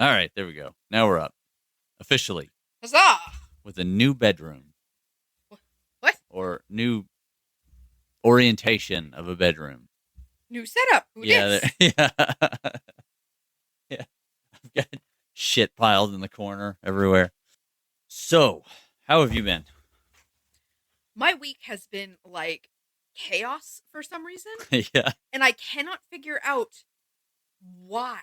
All right, there we go. Now we're up. Officially. Huzzah! With a new bedroom. What? Or new orientation of a bedroom. New setup. Who dis? Yeah. Yeah. I've got shit piled in the corner everywhere. So, how have you been? My week has been like chaos for some reason, Yeah. and I cannot figure out why.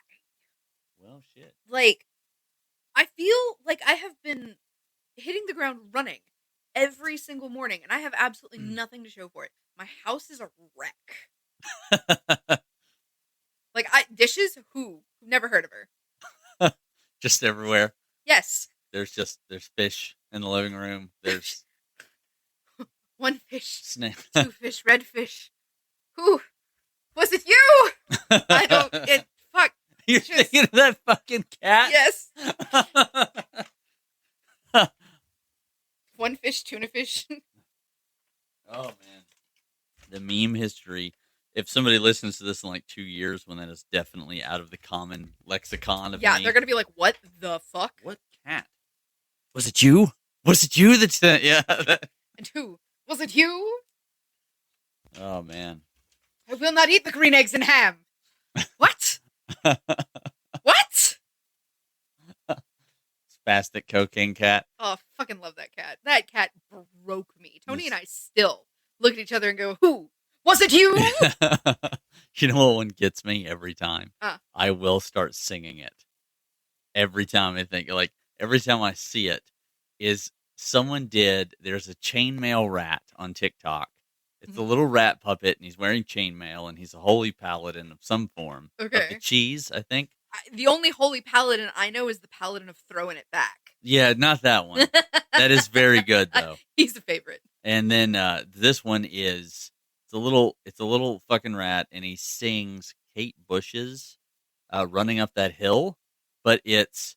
Well, shit. Like, I feel like I have been hitting the ground running every single morning, and I have absolutely nothing to show for it. My house is a wreck. Like, dishes? Who? Never heard of her. Just everywhere. Yes. There's fish in the living room. There's one fish, snake. two fish, red fish. Who? Was it you? I don't. Fuck. You're thinking of that fucking cat? Yes. One fish, tuna fish. Oh man, the meme history. If somebody listens to this in like 2 years, when that is definitely out of the common lexicon of they're gonna be like, "What the fuck? What cat? Was it you? Was it you that said yeah?" And who? Was it you? Oh man, I will not eat the green eggs and ham. What? What? Spastic cocaine cat. Oh, I fucking love that cat. That cat broke me. Tony and I still look at each other and go, "Who? Was it you?" You know what one gets me every time? I will start singing it. Every time I think, like, every time I see it, is there's a chainmail rat on TikTok. It's a little rat puppet, and he's wearing chainmail, and he's a holy paladin of some form. Okay. Of the cheese, I think. The only holy paladin I know is the paladin of throwing it back. Yeah, not that one. That is very good, though. He's a favorite. And then this one is... It's a little fucking rat, and he sings Kate Bush's Running Up That Hill, but it's,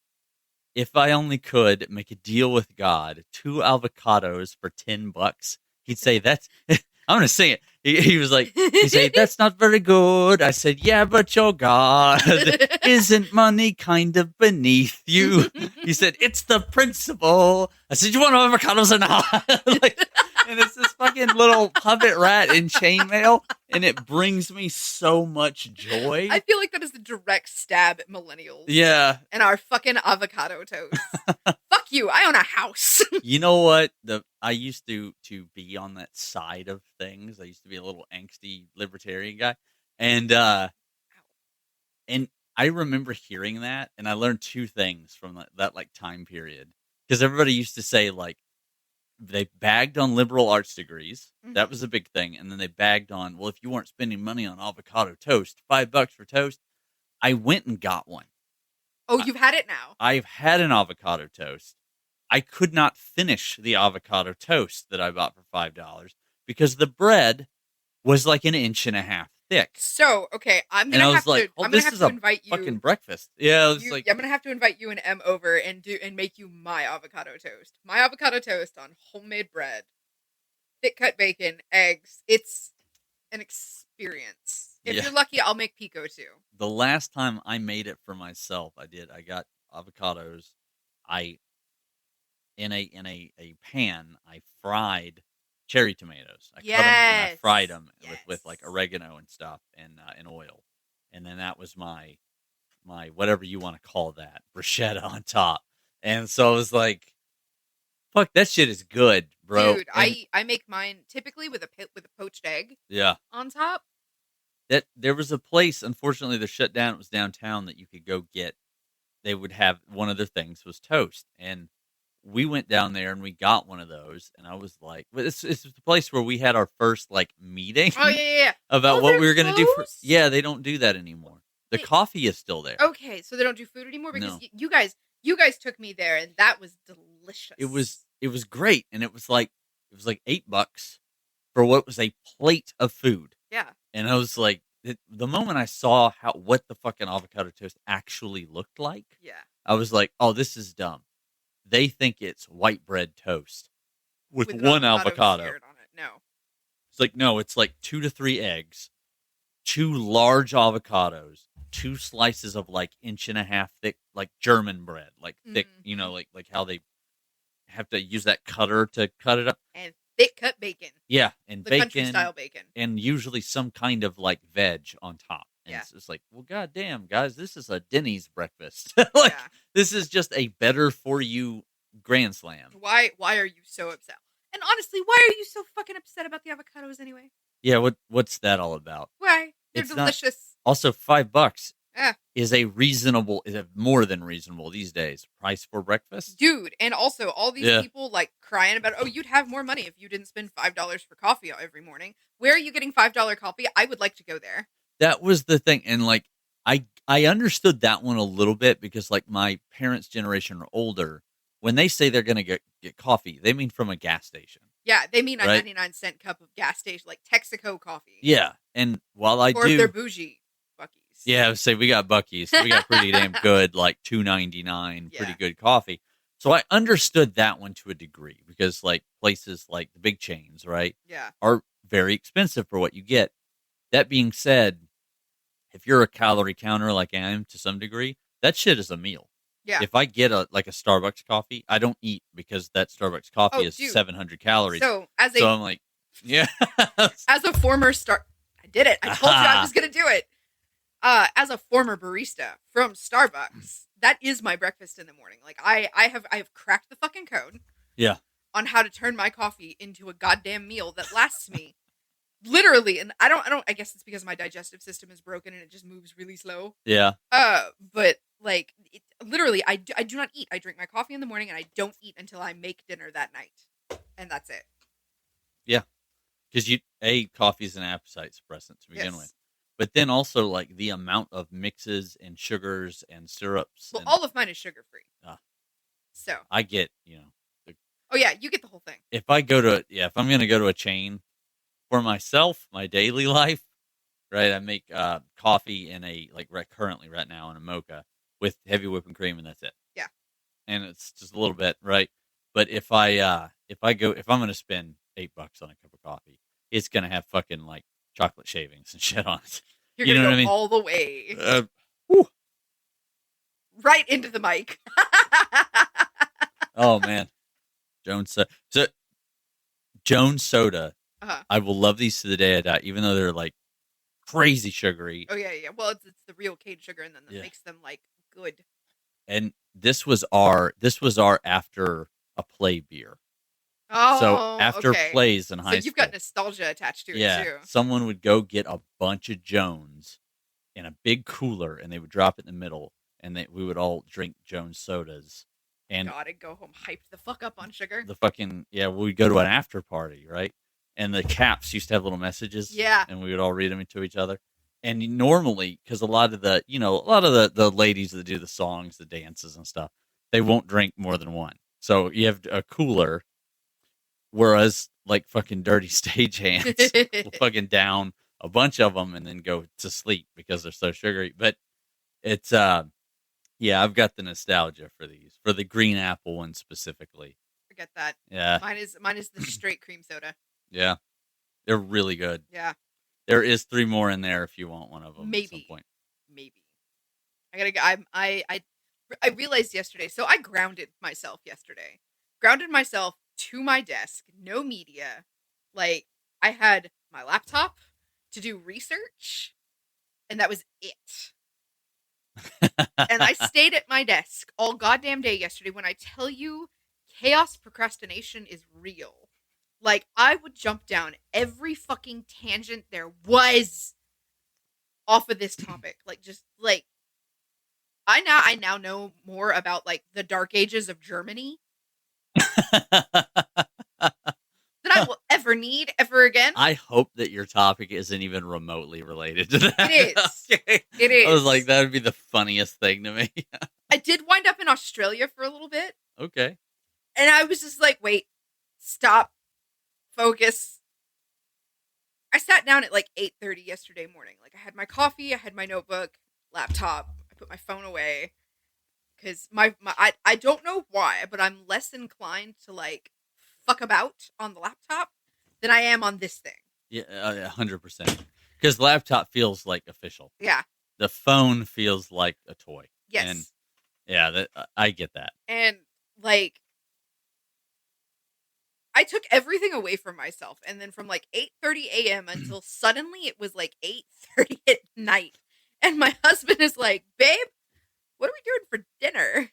if I only could make a deal with God, 2 avocados for $10. He'd say, that's, I'm going to sing it. He was like, he'd say, that's not very good. I said, yeah, but your God, isn't money kind of beneath you? He said, it's the principle. I said, you want avocados or not? Like, and it's this fucking little puppet rat in chainmail, and it brings me so much joy. I feel like that is a direct stab at millennials. Yeah. And our fucking avocado toast. Fuck you, I own a house. You know what? I used to be on that side of things. I used to be a little angsty libertarian guy. And I remember hearing that, and I learned 2 things from that like time period. Because everybody used to say, like, they bagged on liberal arts degrees. Mm-hmm. That was a big thing. And then they bagged on, well, if you weren't spending money on avocado toast, $5 for toast. I went and got one. Oh, you've had it now? I've had an avocado toast. I could not finish the avocado toast that I bought for $5 because the bread was like 1.5 inches thick. So, okay, I'm gonna have to invite you. Fucking breakfast. Yeah, I'm gonna have to invite you and Em over and make you my avocado toast. My avocado toast on homemade bread, thick cut bacon, eggs. It's an experience. If you're lucky, I'll make pico too. The last time I made it for myself, I got avocados. In a pan, I fried cherry tomatoes. I cut them and I fried them with like oregano and stuff and oil, and then that was my whatever you want to call that, bruschetta on top. And so I was like, "Fuck, that shit is good, bro." Dude, I make mine typically with a poached egg. Yeah. On top. That there was a place, unfortunately, they're shut down. It was downtown that you could go get. They would have one of their things was toast, and we went down there and we got one of those, and I was like, "It's the place where we had our first like meeting." Oh yeah. About what we were gonna do. Yeah, they don't do that anymore. The coffee is still there. Okay, so they don't do food anymore because you guys took me there, and that was delicious. It was great, and it was like $8 for what was a plate of food. Yeah, and I was like, the moment I saw what the fucking avocado toast actually looked like, yeah, I was like, oh, this is dumb. They think it's white bread toast with one avocado. On it. No. It's like, no, it's like 2 to 3 eggs, 2 large avocados, 2 slices of like 1.5 inch thick, like German bread, like thick, Mm-hmm. like how they have to use that cutter to cut it up. And thick cut bacon. Yeah, and The country bacon, style bacon. and usually some kind of like veg on top. And Yeah. it's just like, well, goddamn, guys, this is a Denny's breakfast. Like, this is just a better for you grand slam. Why are you so upset? And honestly, why are you so fucking upset about the avocados anyway? Yeah, what's that all about? Why? They're It's delicious. Also, $5 Yeah. is a more than reasonable these days price for breakfast. Dude, and also all these people like crying about, oh, you'd have more money if you didn't spend $5 for coffee every morning. Where are you getting $5 coffee? I would like to go there. That was the thing. And like, I understood that one a little bit because like my parents' generation are older. When they say they're going to get coffee, they mean from a gas station. Yeah, they mean a 99-cent cup of gas station, like Texaco coffee. Yeah, and while or if they're bougie, Buc-ee's. Yeah, I would say we got Buc-ee's. We got pretty damn good, like $2.99, pretty good coffee. So I understood that one to a degree because like places like the big chains, right? Yeah. Are very expensive for what you get. That being said, if you're a calorie counter like I am to some degree, that shit is a meal. Yeah. If I get a Starbucks coffee, I don't eat because that Starbucks coffee is 700 calories. So I'm like, yeah. As a former I did it. I told you I was going to do it. As a former barista from Starbucks, that is my breakfast in the morning. Like I have cracked the fucking code. Yeah. On how to turn my coffee into a goddamn meal that lasts me literally, and I guess it's because my digestive system is broken and it just moves really slow. Yeah. But like literally, I do not eat. I drink my coffee in the morning and I don't eat until I make dinner that night, and that's it. Yeah, because coffee is an appetite suppressant to begin with, but then also like the amount of mixes and sugars and syrups. Well, all of mine is sugar free. So I get oh yeah, you get the whole thing. If I'm gonna go to a chain for myself, my daily life, right? I make coffee in currently right now in a mocha with heavy whipping cream, and that's it. Yeah, and it's just a little bit, right? But if I'm gonna spend $8 on a cup of coffee, it's gonna have fucking like chocolate shavings and shit on it. You know what I mean? All the way, right into the mic. Oh man, Jones Soda. I will love these to the day I die, even though they're like crazy sugary. Oh yeah. Well, it's the real cane sugar, and then that makes them like good. And this was our after a play beer. Oh, so after plays in high school, so you've got nostalgia attached to it too. Someone would go get a bunch of Jones in a big cooler, and they would drop it in the middle, and we would all drink Jones sodas. And God, I'd go home hyped the fuck up on sugar. We'd go to an after party, right? And the caps used to have little messages. Yeah. And we would all read them to each other. And normally, because a lot of the ladies that do the songs, the dances and stuff, they won't drink more than one. So you have a cooler, whereas like fucking dirty stagehands will fucking down a bunch of them and then go to sleep because they're so sugary. But it's I've got the nostalgia for these, for the green apple one specifically. Forget that. Yeah. Mine is the straight cream soda. Yeah. They're really good. Yeah. There is 3 more in there if you want one of them Maybe. at some point. Maybe. I realized yesterday, so I grounded myself yesterday. Grounded myself to my desk, no media. Like, I had my laptop to do research, and that was it. And I stayed at my desk all goddamn day yesterday. When I tell you chaos procrastination is real. Like, I would jump down every fucking tangent there was off of this topic. Like, just like I now know more about like the dark ages of Germany than I will ever need ever again. I hope that your topic isn't even remotely related to that. It is. Okay. It is. I was like, that would be the funniest thing to me. I did wind up in Australia for a little bit. Okay. And I was just like, wait, stop, focus. I sat down at like 8:30 yesterday morning. Like, I had my coffee, I had my notebook, laptop. I put my phone away because I don't know why, but I'm less inclined to like fuck about on the laptop than I am on this thing. Yeah, 100%. Because laptop feels like official. Yeah. the phone feels like a toy. And Yes. yeah, I get that. And like I took everything away from myself, and then from like 8:30 a.m. until suddenly it was like 8:30 at night. And my husband is like, "Babe, what are we doing for dinner?"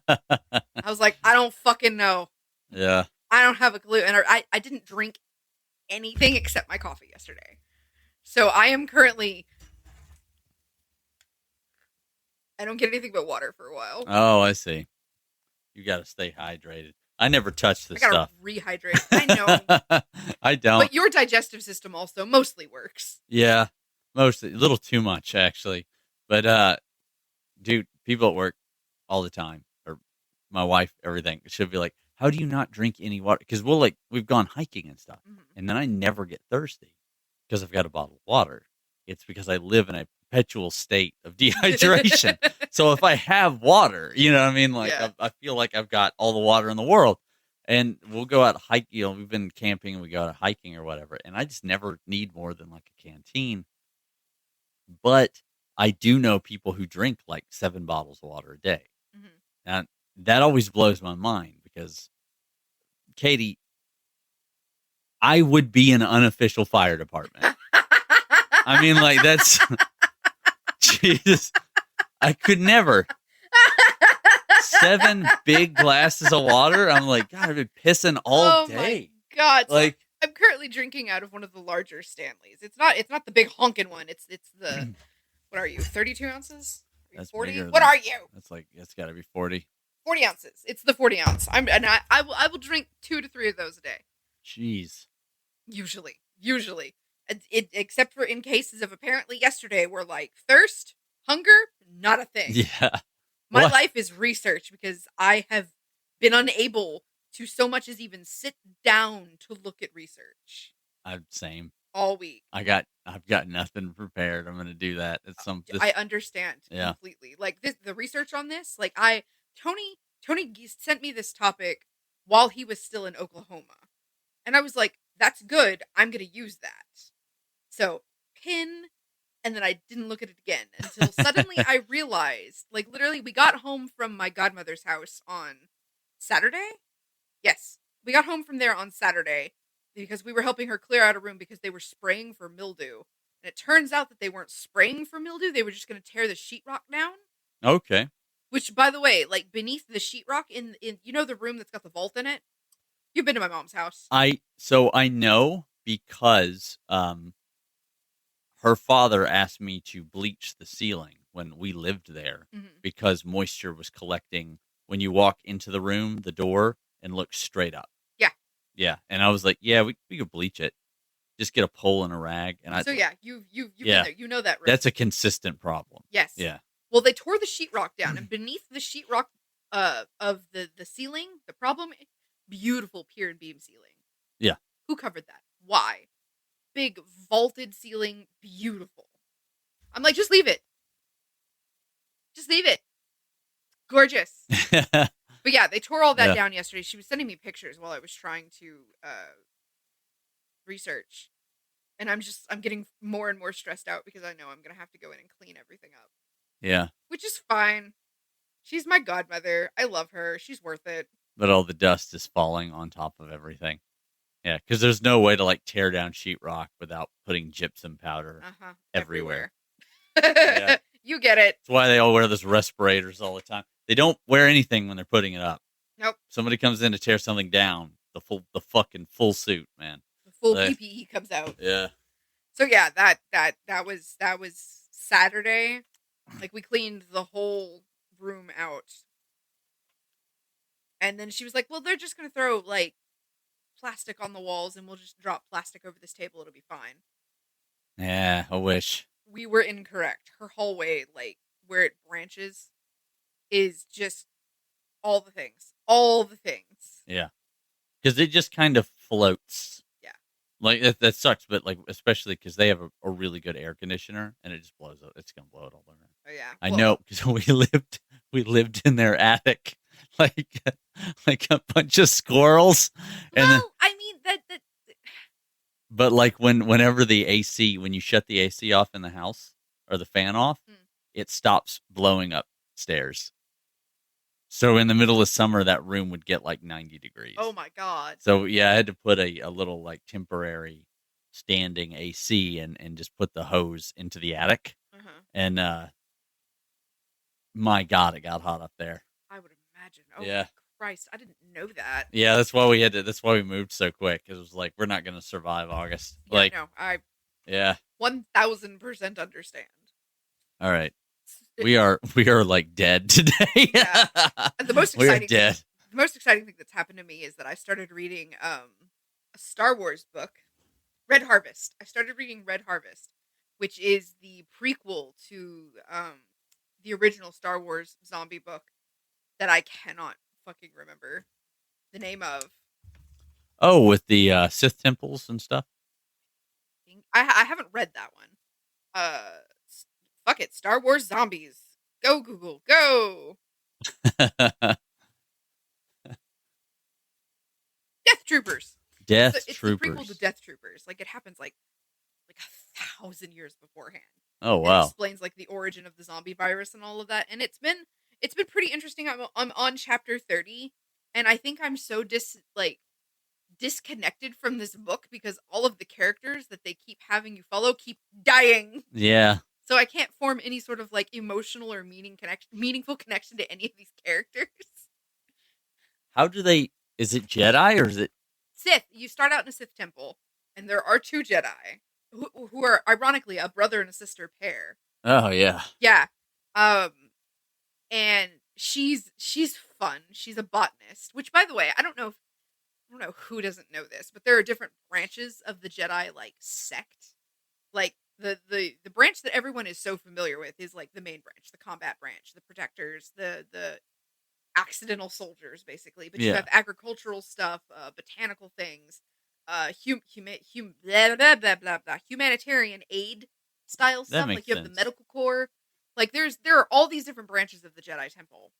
I was like, "I don't fucking know. Yeah. I don't have a clue." And I didn't drink anything except my coffee yesterday. So I am currently I don't get anything but water for a while. Oh, I see. You got to stay hydrated. I never touch I this gotta stuff. rehydrate. I know. I don't. But your digestive system also mostly works. Yeah, mostly a little too much actually. But dude, people at work all the time, or my wife, everything. She'll be like, "How do you not drink any water?" Because we've gone hiking and stuff, Mhm. and then I never get thirsty because I've got a bottle of water. It's because I live in a perpetual state of dehydration. So if I have water, you know what I mean? Like Yeah. I feel like I've got all the water in the world. And we'll go out hiking. You know, we've been camping and we go out hiking or whatever. And I just never need more than like a canteen. But I do know people who drink like 7 bottles of water a day. Mhm. And that always blows my mind because, Katie, I would be an unofficial fire department. I mean, like, that's, Jesus, I could never. 7 big glasses of water. I'm like, God, I've been pissing all day. My God. Like, so I'm currently drinking out of one of the larger Stanleys. It's not the big honking one. It's the what are you? 32 ounces? Are you that's 40? bigger What than- are you? It's got to be 40. 40 ounces. It's the 40 ounce. I will drink 2 to 3 of those a day. Jeez. Usually. Except for in cases of apparently yesterday where like thirst, hunger, not a thing. Yeah. My What? life is research because I have been unable to so much as even sit down to look at research I'm same. all week. I've got nothing prepared. I'm gonna do that. It's I understand Yeah. completely. Like the research on this, like Tony sent me this topic while he was still in Oklahoma. And I was like, that's good. I'm going to use that. So, pin, and then I didn't look at it again until suddenly I realized, like literally we got home from my godmother's house on Saturday. Yes. We got home from there on Saturday because we were helping her clear out a room because they were spraying for mildew. And it turns out that they weren't spraying for mildew. They were just going to tear the sheetrock down. Okay. Which, by the way, like beneath the sheetrock in you know the room that's got the vault in it? You've been to my mom's house. I know because her father asked me to bleach the ceiling when we lived there because moisture was collecting when you walk into the room, the door, and look straight up. Yeah. Yeah. And I was like, yeah, we could bleach it. Just get a pole and a rag. And So yeah, you've been there. You know that room. That's a consistent problem. Yes. Yeah. Well, they tore the sheetrock down, and beneath the sheetrock of the ceiling, the problem, beautiful pier and beam ceiling. Yeah. Who covered that? Why? Big vaulted ceiling, beautiful. I'm like, just leave it. Just leave it. Gorgeous. But yeah, they tore all that down yesterday. She was sending me pictures while I was trying to research. And I'm getting more and more stressed out because I know I'm going to have to go in and clean everything up. Yeah. Which is fine. She's my godmother. I love her. She's worth it. But all the dust is falling on top of everything. Yeah, because there's no way to like tear down sheetrock without putting gypsum powder everywhere. Yeah. You get it. That's why they all wear those respirators all the time. They don't wear anything when they're putting it up. Nope. Somebody comes in to tear something down, the fucking full suit, man. The full PPE comes out. Yeah. So yeah, that was Saturday. Like we cleaned the whole room out. And then she was like, "Well, they're just going to throw like plastic on the walls and we'll just drop plastic over this table. It'll be fine." Yeah, I wish. We were incorrect. Her hallway, like where it branches, is just all the things. All the things. Yeah. Because it just kind of floats. Yeah. Like, that sucks, but like, especially because they have a really good air conditioner and it just blows up. It's going to blow it all around. Oh, yeah. I know, because we lived in their attic like a bunch of squirrels. Well, And then, I mean, that but like when you shut the AC off in the house or the fan off, Mm. it stops blowing up stairs. So in the middle of summer, that room would get like 90 degrees. Oh my God. So yeah, I had to put a little like temporary standing AC and just put the hose into the attic. Uh-huh. And my God, it got hot up there. I would imagine. Oh Yeah. my Christ, I didn't know that. Yeah, that's why we had to. That's why we moved so quick. It was like we're not going to survive August. Yeah, like, no, I yeah. 1000% understand. All right, we are like dead today. Yeah. And the most we are exciting dead. the most exciting thing that's happened to me is that I started reading a Star Wars book, Red Harvest. I started reading Red Harvest, which is the prequel to the original Star Wars zombie book that I cannot fucking remember the name of. Oh, with the Sith temples and stuff. I haven't read that one. Fuck it, Star Wars zombies. Go Google, go. Death Troopers. It's Troopers. the prequel to Death Troopers. Like it happens like 1,000 years beforehand. Oh It wow. explains like the origin of the zombie virus and all of that, and it's been pretty interesting. I'm on chapter 30, and I think I'm so disconnected from this book because all of the characters that they keep having you follow keep dying. Yeah. So I can't form any sort of like emotional or meaningful connection to any of these characters. How do they? Is it Jedi or is it Sith. You start out in a Sith temple, and there are 2 Jedi who are ironically a brother and a sister pair. Oh yeah. Yeah. And she's fun. She's a botanist, which by the way, I don't know who doesn't know this, but there are different branches of the Jedi like sect. Like the branch that everyone is so familiar with is like the main branch, the combat branch, the protectors, the accidental soldiers basically. But you have agricultural stuff, botanical things, blah, blah, blah, blah, blah, humanitarian aid style stuff. Like you have the medical corps. Like there are all these different branches of the Jedi Temple.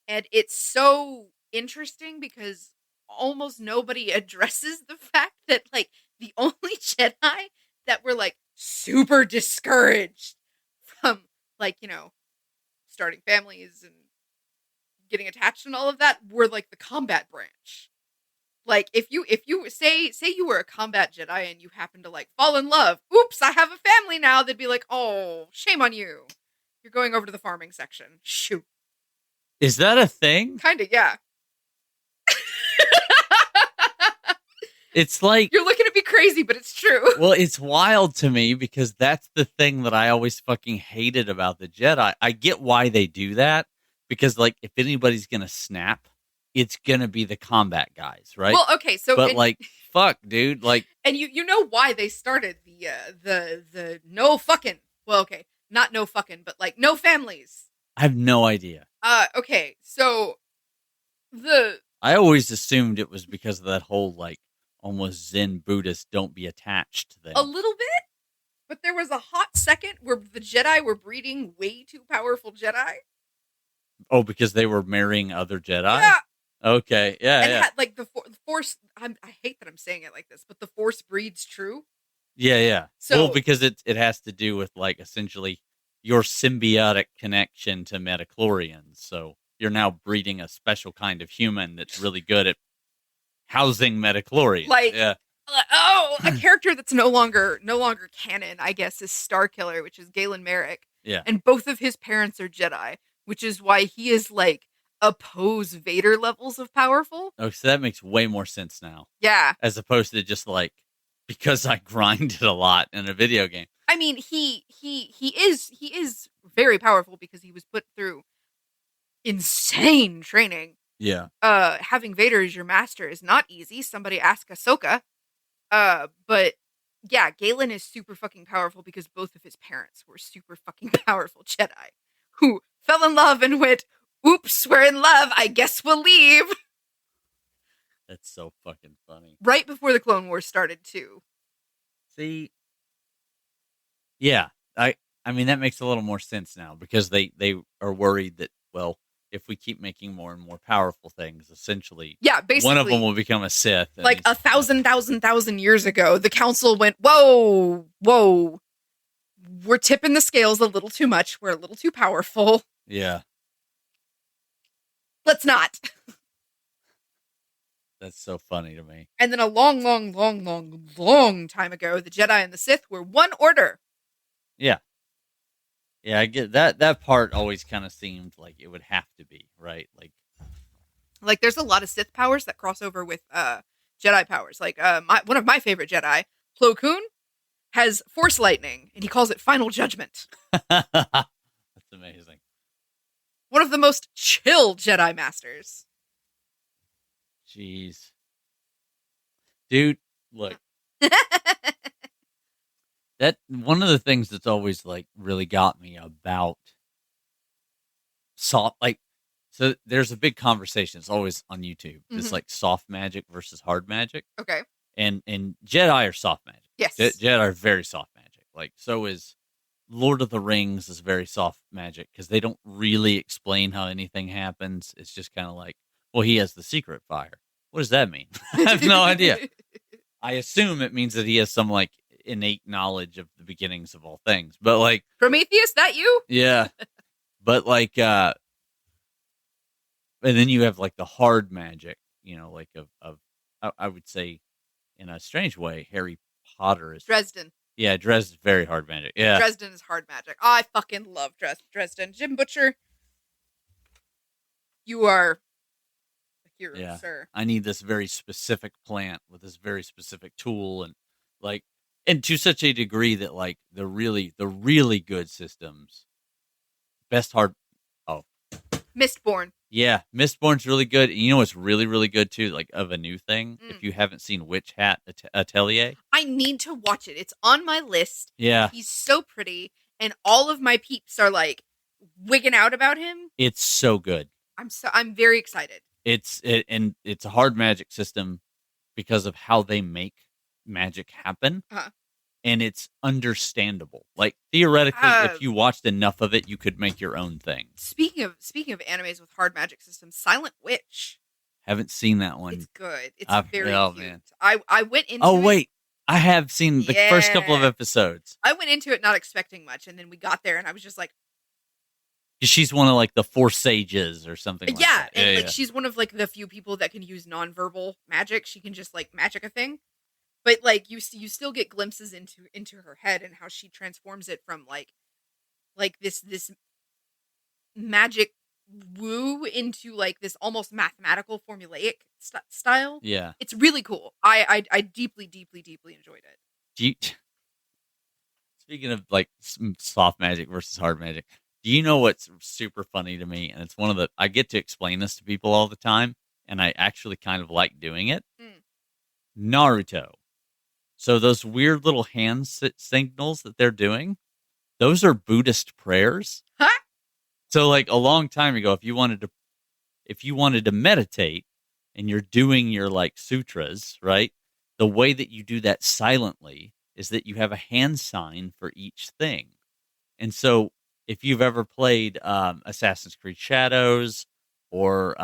And it's so interesting because almost nobody addresses the fact that like the only Jedi that were like super discouraged from like, starting families and getting attached and all of that were like the combat branch. Like if you say you were a combat Jedi and you happen to like fall in love, oops, I have a family now, they'd be like, oh, shame on you. You're going over to the farming section. Shoot. Is that a thing? Kinda, yeah. It's like you're looking at me crazy, but it's true. Well, it's wild to me because that's the thing that I always fucking hated about the Jedi. I get why they do that because, like, if anybody's gonna snap, it's gonna be the combat guys, right? Well, okay, so but like, fuck, dude, like, and you know why they started the no fucking. Well, okay, not no fucking, but like no families. I have no idea. Okay, so I always assumed it was because of that whole like almost Zen Buddhist don't be attached thing. A little bit, but there was a hot second where the Jedi were breeding way too powerful Jedi. Oh, because they were marrying other Jedi? Yeah. Okay, yeah, and yeah. had, like the Force. I hate that I'm saying it like this, but the Force breeds true. Yeah, yeah. So, well, because it has to do with like essentially your symbiotic connection to midichlorians. So you're now breeding a special kind of human that's really good at housing midichlorians. Like, yeah. A character that's no longer canon, I guess, is Starkiller, which is Galen Merrick. Yeah. And both of his parents are Jedi, which is why he is like oppose Vader levels of powerful. Oh, so that makes way more sense now. Yeah. As opposed to just like because I grinded a lot in a video game. I mean, he is very powerful because he was put through insane training. Yeah. Having Vader as your master is not easy. Somebody ask Ahsoka. But yeah, Galen is super fucking powerful because both of his parents were super fucking powerful Jedi who fell in love and went, oops, we're in love. I guess we'll leave. That's so fucking funny. Right before the Clone Wars started, too. See? Yeah. I mean, that makes a little more sense now because they are worried that, well, if we keep making more and more powerful things, essentially, yeah, basically, one of them will become a Sith. Like 1,000 years ago, the Council went, whoa, we're tipping the scales a little too much. We're a little too powerful. Yeah. Let's not. That's so funny to me. And then a long, long, long, long, long time ago, the Jedi and the Sith were one order. Yeah. Yeah, I get that. That part always kind of seemed like it would have to be, right? Like there's a lot of Sith powers that cross over with Jedi powers. Like one of my favorite Jedi, Plo Koon, has Force lightning, and he calls it Final Judgment. That's amazing. One of the most chill Jedi masters. Jeez. Dude, look. That one of the things that's always like really got me about soft, like, so there's a big conversation. It's always on YouTube. It's like soft magic versus hard magic. Okay. And Jedi are soft magic. Yes. Jedi are very soft magic. Like, so is Lord of the Rings is very soft magic because they don't really explain how anything happens. It's just kind of like, well, he has the secret fire. What does that mean? I have no idea. I assume it means that he has some like innate knowledge of the beginnings of all things. But like Prometheus, that you? Yeah. But like and then you have like the hard magic, you know, like of I would say in a strange way, Harry Potter is Dresden. Yeah, Dresden's very hard magic. Yeah. Dresden is hard magic. I fucking love Dresden. Jim Butcher, you are a hero, sir. I need this very specific plant with this very specific tool and like and to such a degree that like the really good systems best hard Mistborn. Yeah, Mistborn's really good. And you know what's really, really good too, like of a new thing? If you haven't seen Witch Hat Atelier. I need to watch it. It's on my list. Yeah. He's so pretty, and all of my peeps are like wigging out about him. It's so good. I'm very excited. And it's a hard magic system because of how they make magic happen. Uh-huh. And it's understandable. Like theoretically, if you watched enough of it, you could make your own thing. Speaking of animes with hard magic systems, Silent Witch. Haven't seen that one. It's good. It's very cute. Man. I went into Oh wait, I have seen the first couple of episodes. I went into it not expecting much, and then we got there, and I was just like, she's one of like the four sages or something. Like that. And like she's one of like the few people that can use nonverbal magic. She can just like magic a thing. But like you still get glimpses into her head and how she transforms it from like this magic woo into like this almost mathematical formulaic style. Yeah, it's really cool. I deeply enjoyed it. Speaking of like soft magic versus hard magic, do you know what's super funny to me? And it's one of the I get to explain this to people all the time, and I actually kind of like doing it. Naruto. So those weird little hand signals that they're doing, those are Buddhist prayers. Huh? So like a long time ago, if you wanted to meditate and you're doing your like sutras, right? The way that you do that silently is that you have a hand sign for each thing. And so if you've ever played Assassin's Creed Shadows or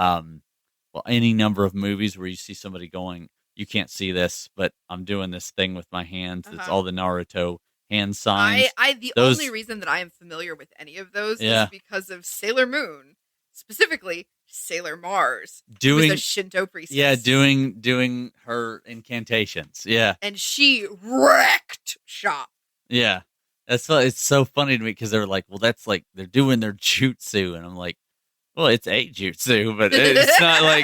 any number of movies where you see somebody going, you can't see this, but I'm doing this thing with my hands. It's all the Naruto hand signs. The only reason that I am familiar with any of those is because of Sailor Moon, specifically Sailor Mars, who's a Shinto priestess. Yeah, doing her incantations. Yeah, and she wrecked shop. Yeah, it's so funny to me because they're like, well, that's like they're doing their jutsu, and I'm like, well, it's a jutsu, but it's not like.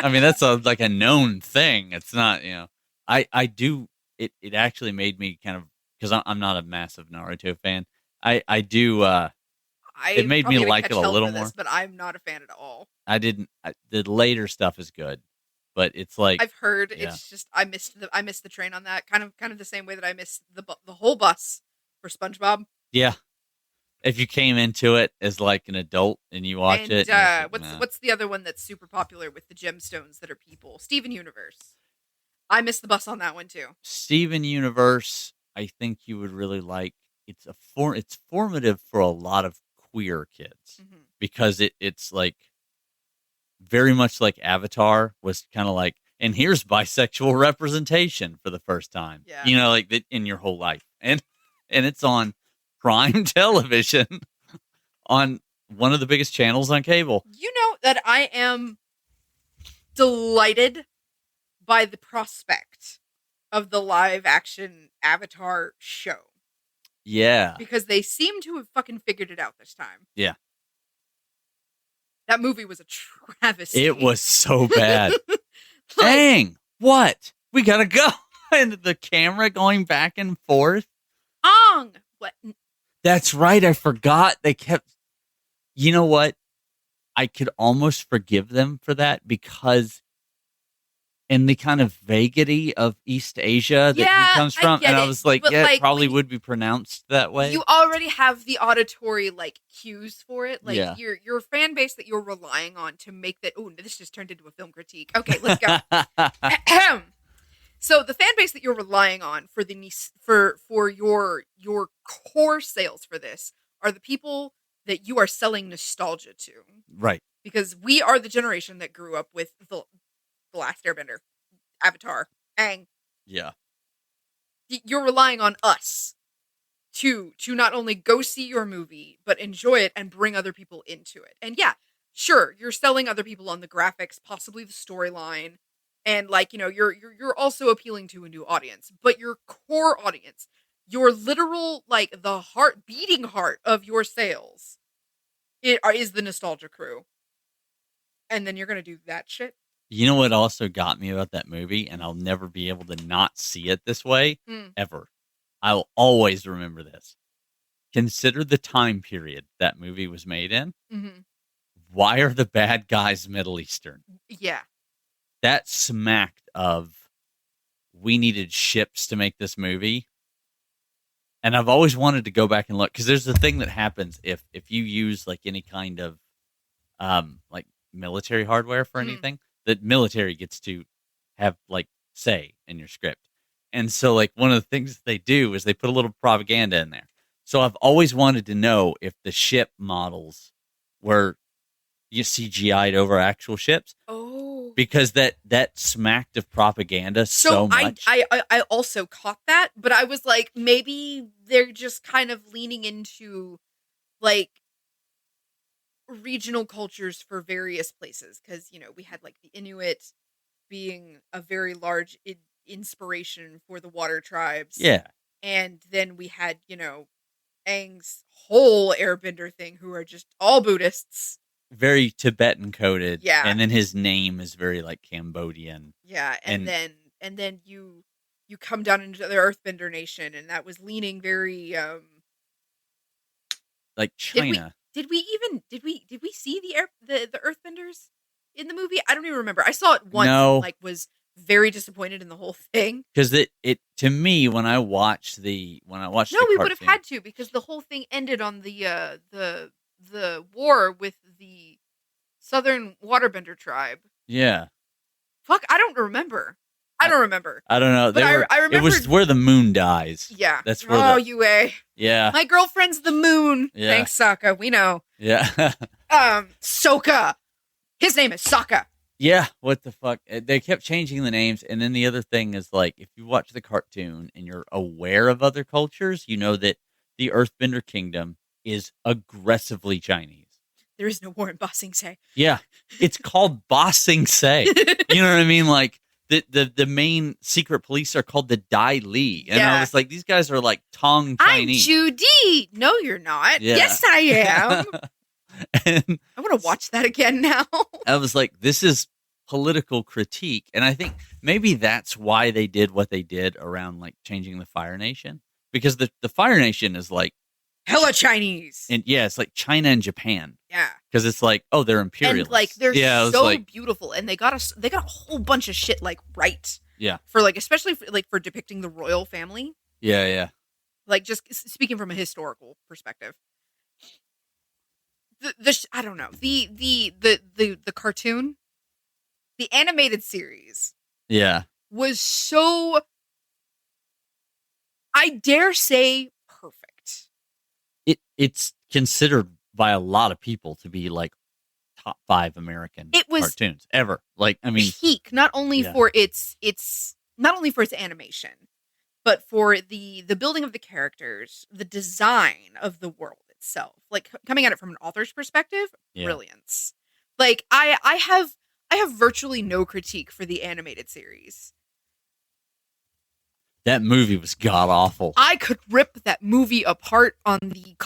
I mean, that's like a known thing. It's not, you know. I do. It actually made me kind of because I'm not a massive Naruto fan. I do. It made me like it a little more, but I'm not a fan at all. I didn't. The later stuff is good, but it's like I've heard. It's just I missed the train on that. Kind of the same way that I missed the whole bus for SpongeBob. Yeah. If you came into it as like an adult and you watch it. And what's the other one that's super popular with the gemstones that are people? Steven Universe. I missed the bus on that one too. Steven Universe, I think you would really like. It's formative for a lot of queer kids because it's like very much like Avatar was kind of like, and here's bisexual representation for the first time. Yeah. You know, like in your whole life. And it's on prime television on one of the biggest channels on cable. You know that I am delighted by the prospect of the live action Avatar show. Yeah. Because they seem to have fucking figured it out this time. Yeah. That movie was a travesty. It was so bad. Dang. What? We gotta go. And the camera going back and forth. What? That's right. I forgot. They kept. You know what? I could almost forgive them for that because in the kind of vagity of East Asia that he comes from. And I was like, it probably would be pronounced that way. You already have the auditory cues for it. Yeah. Your fan base that you're relying on to make that. Oh, this just turned into a film critique. Okay, let's go. So the fan base that you're relying on for your core sales for this are the people that you are selling nostalgia to. Right. Because we are the generation that grew up with the Last Airbender, Avatar, Aang. Yeah. You're relying on us to not only go see your movie, but enjoy it and bring other people into it. And yeah, sure, you're selling other people on the graphics, possibly the storyline, and you're also appealing to a new audience. But your core audience, your literal the beating heart of your sales, is the nostalgia crew. And then you're gonna do that shit. You know what also got me about that movie, and I'll never be able to not see it this way, ever. I'll always remember this. Consider the time period that movie was made in. Mm-hmm. Why are the bad guys Middle Eastern? Yeah. That smacked of, we needed ships to make this movie. And I've always wanted to go back and look, because there's a thing that happens if you use any kind of military hardware for anything. The military gets to have say in your script. And so one of the things they do is they put a little propaganda in there. So I've always wanted to know if the ship models were CGI'd over actual ships. Oh. Because that smacked of propaganda so much. I also caught that, but I was like, maybe they're just kind of leaning into regional cultures for various places, because we had the Inuit being a very large inspiration for the water tribes, and then we had Aang's whole airbender thing, who are just all Buddhists, very Tibetan coded, yeah, and then his name is very Cambodian, yeah, and then you come down into the Earthbender nation, and that was leaning very China. Did we see the Earthbenders in the movie? I don't even remember. I saw it once. No. And, was very disappointed in the whole thing. Because it to me when I watched the we would have had to, because the whole thing ended on the war with the Southern Waterbender tribe. Yeah. Fuck, I don't remember. I don't remember. I don't know. I remember. It was where the moon dies. Yeah. That's where UA. Yeah. My girlfriend's the moon. Yeah. Thanks, Sokka. We know. Yeah. Sokka. His name is Sokka. Yeah. What the fuck? They kept changing the names, and then the other thing is if you watch the cartoon and you're aware of other cultures, you know that the Earthbender Kingdom is aggressively Chinese. There is no war in Ba Sing Se. Yeah. It's called Ba Sing Se. You know what I mean? The main secret police are called the Dai Li. And I was like, these guys are Tong Chinese. I'm Judy. No, you're not. Yeah. Yes, I am. And I want to watch that again now. I was like, this is political critique. And I think maybe that's why they did what they did around changing the Fire Nation. Because the Fire Nation is hella Chinese. And yeah, it's China and Japan. Yeah. Because it's they're imperialists. And they're so beautiful, and they got a whole bunch of shit right. Yeah. For especially for depicting the royal family. Yeah, yeah. Just speaking from a historical perspective. I don't know. The cartoon, the animated series. Yeah. Was so, I dare say, perfect. It's considered by a lot of people to be top 5 American cartoons ever. Peak, not only for its animation, but for the building of the characters, the design of the world itself, like coming at it from an author's perspective, brilliance. Like I have virtually no critique for the animated series. That movie was god awful. I could rip that movie apart on the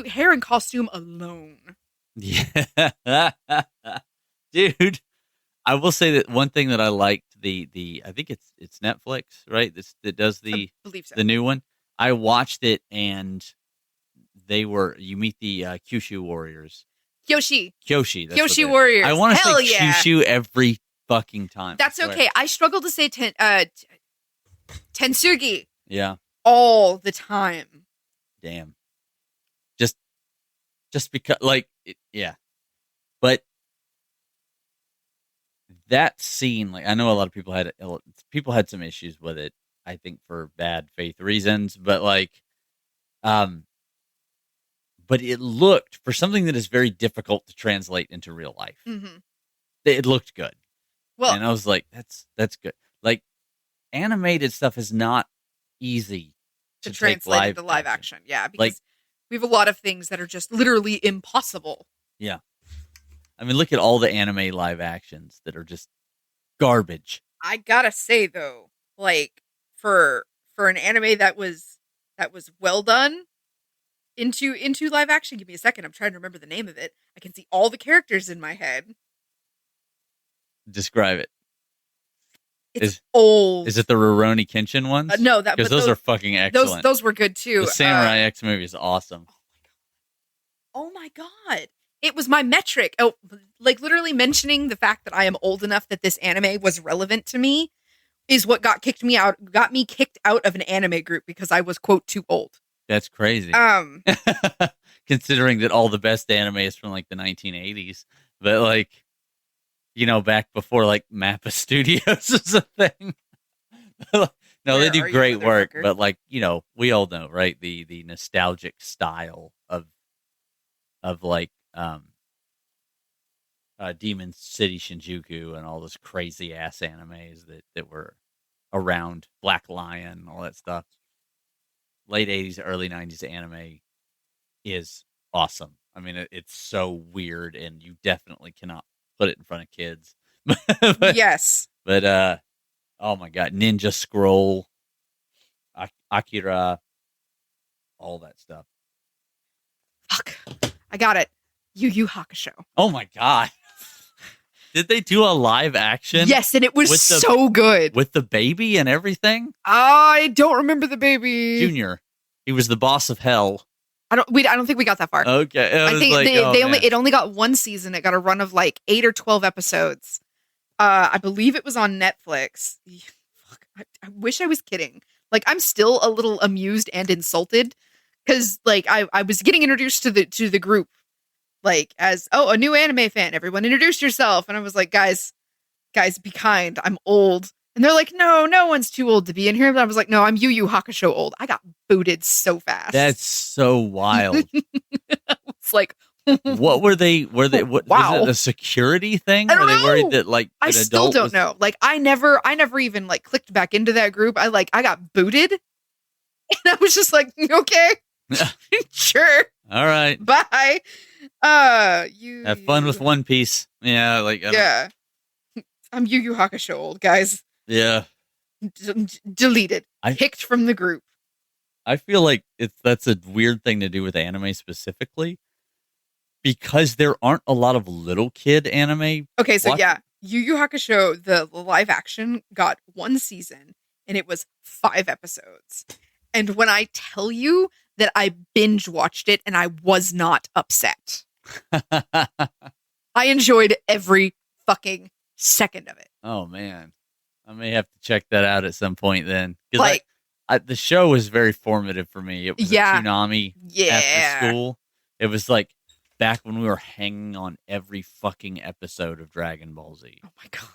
hair and costume alone. Yeah. Dude, I will say that one thing that I liked, the I think it's Netflix, right? That does I believe so. the new one. I watched it, and you meet the Kyushu warriors. Kyoshi. Kyoshi warriors. I want to say yeah. Kyushu every fucking time. That's okay. I struggle to say Tensugi. Yeah. All the time. Damn. Just because, like, yeah. But that scene, like, I know a lot of people had some issues with it, I think for bad faith reasons, but like, but it looked, for something that is very difficult to translate into real life, it looked good. Well, and I was like, that's good. Like, animated stuff is not easy to translate into live action. Yeah, because like, we have a lot of things that are just literally impossible. Yeah. I mean, look at all the anime live actions that are just garbage. I gotta say though, like for an anime that was well done into live action. Give me a second. I'm trying to remember the name of it. I can see all the characters in my head. Describe it. It's old. Is it the Rurouni Kenshin ones? No, because those are fucking excellent. Those were good too. The Samurai X movie is awesome. Oh my god. It was my metric. Oh, like literally mentioning the fact that I am old enough that this anime was relevant to me is what got me kicked out of an anime group because I was, quote, too old. That's crazy. Considering that all the best anime is from like the 1980s, but like, you know, back before like Mappa Studios was a thing. No, they do great work, but like, you know, we all know, right? The nostalgic style of like Demon City Shinjuku and all those crazy ass animes that were around, Black Lion, all that stuff. Late 80s, early 90s anime is awesome. I mean, it's so weird, and you definitely cannot put it in front of kids. Yes. But, oh my god, Ninja Scroll, Akira, all that stuff. Fuck. I got it. Yu Yu Hakusho. Oh my god. Did they do a live action? Yes, and it was so good. With the baby and everything? I don't remember the baby. Junior. He was the boss of hell. I don't think we got that far. Okay. I think like, it only got one season. It got a run of like 8 or 12 episodes. I believe it was on Netflix. Fuck, I wish I was kidding. Like, I'm still a little amused and insulted because like I was getting introduced to the group like as a new anime fan. Everyone introduce yourself, and I was like, guys, be kind. I'm old. And they're like, no one's too old to be in here. But I was like, no, I'm Yu Yu Hakusho old. I got booted so fast. That's so wild. It's like, what were they? What, wow. Was it a security thing? I don't Were they worried know. that like I still don't know. Like, I never even like clicked back into that group. I got booted, and I was just like, okay, sure, all right, bye. You have fun with One Piece. Yeah, like yeah. I'm Yu Yu Hakusho old, guys. Yeah. Deleted. Picked from the group. I feel like that's a weird thing to do with anime specifically because there aren't a lot of little kid anime. Okay, so yeah, Yu Yu Hakusho, the live action got one season and it was 5 episodes. And when I tell you that I binge watched it and I was not upset. I enjoyed every fucking second of it. Oh man, I may have to check that out at some point then. Like, the show was very formative for me. It was a tsunami after school. It was like back when we were hanging on every fucking episode of Dragon Ball Z. Oh my god,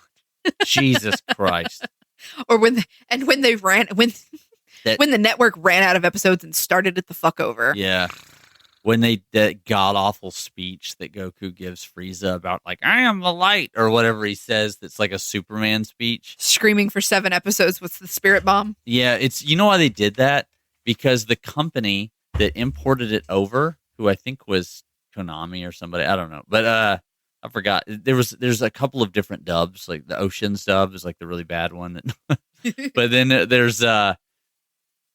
Jesus Christ! Or when the network ran out of episodes and started it the fuck over. Yeah. when that god awful speech that Goku gives Frieza about like I am the light or whatever he says, that's like a Superman speech. Screaming for 7 episodes with the spirit bomb. Yeah, it's why they did that, because the company that imported it over, who I think was Konami or somebody, I don't know, but I forgot. There's a couple of different dubs, like the Ocean's dub is like the really bad one. But then there's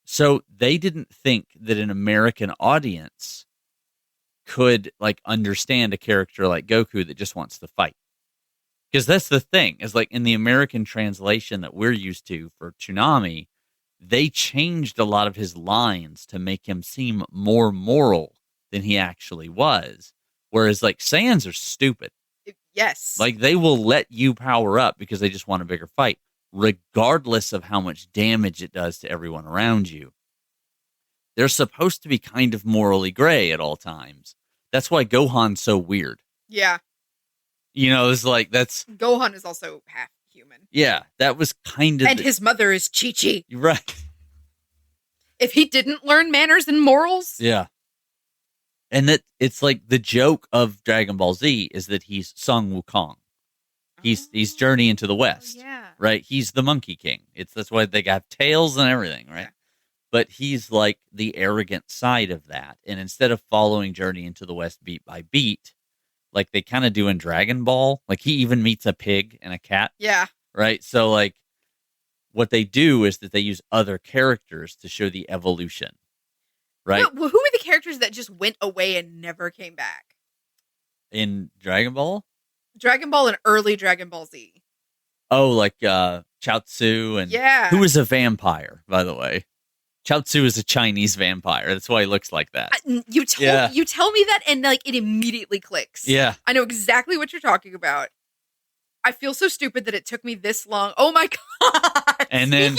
so they didn't think that an American audience could like understand a character like Goku that just wants to fight. Because that's the thing, is like in the American translation that we're used to for Toonami, they changed a lot of his lines to make him seem more moral than he actually was. Whereas like Saiyans are stupid. Yes. Like they will let you power up because they just want a bigger fight, regardless of how much damage it does to everyone around you. They're supposed to be kind of morally gray at all times. That's why Gohan's so weird. Yeah. It's like that's... Gohan is also half human. Yeah, that was kind of... And his mother is Chi-Chi. Right. If he didn't learn manners and morals... Yeah. And that it's like the joke of Dragon Ball Z is that he's Sun Wukong. He's Journey into the West. Yeah. Right? He's the Monkey King. That's why they got tails and everything, right? Yeah. But he's like the arrogant side of that. And instead of following Journey into the West beat by beat, like they kind of do in Dragon Ball, like he even meets a pig and a cat. Yeah. Right? So like what they do is that they use other characters to show the evolution. Right? Well, who were the characters that just went away and never came back? In Dragon Ball and early Dragon Ball Z. Oh, like Chaozu and... Yeah. Who is a vampire, by the way? Chaozu is a Chinese vampire. That's why he looks like that. You tell me that and like it immediately clicks. Yeah. I know exactly what you're talking about. I feel so stupid that it took me this long. Oh my god. And then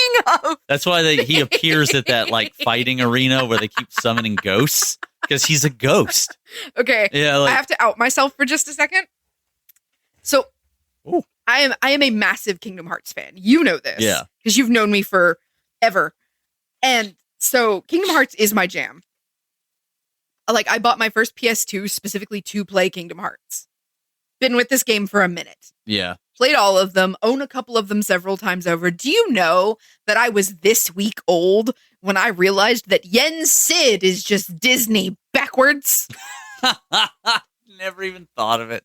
that's why he appears at that like fighting arena where they keep summoning ghosts, because he's a ghost. Okay. Yeah, like, I have to out myself for just a second. So ooh. I am a massive Kingdom Hearts fan. You know this. Yeah. Because you've known me forever. And so Kingdom Hearts is my jam. Like I bought my first PS2 specifically to play Kingdom Hearts. Been with this game for a minute. Yeah. Played all of them, own a couple of them several times over. Do you know that I was this week old when I realized that Yen Sid is just Disney backwards? Never even thought of it.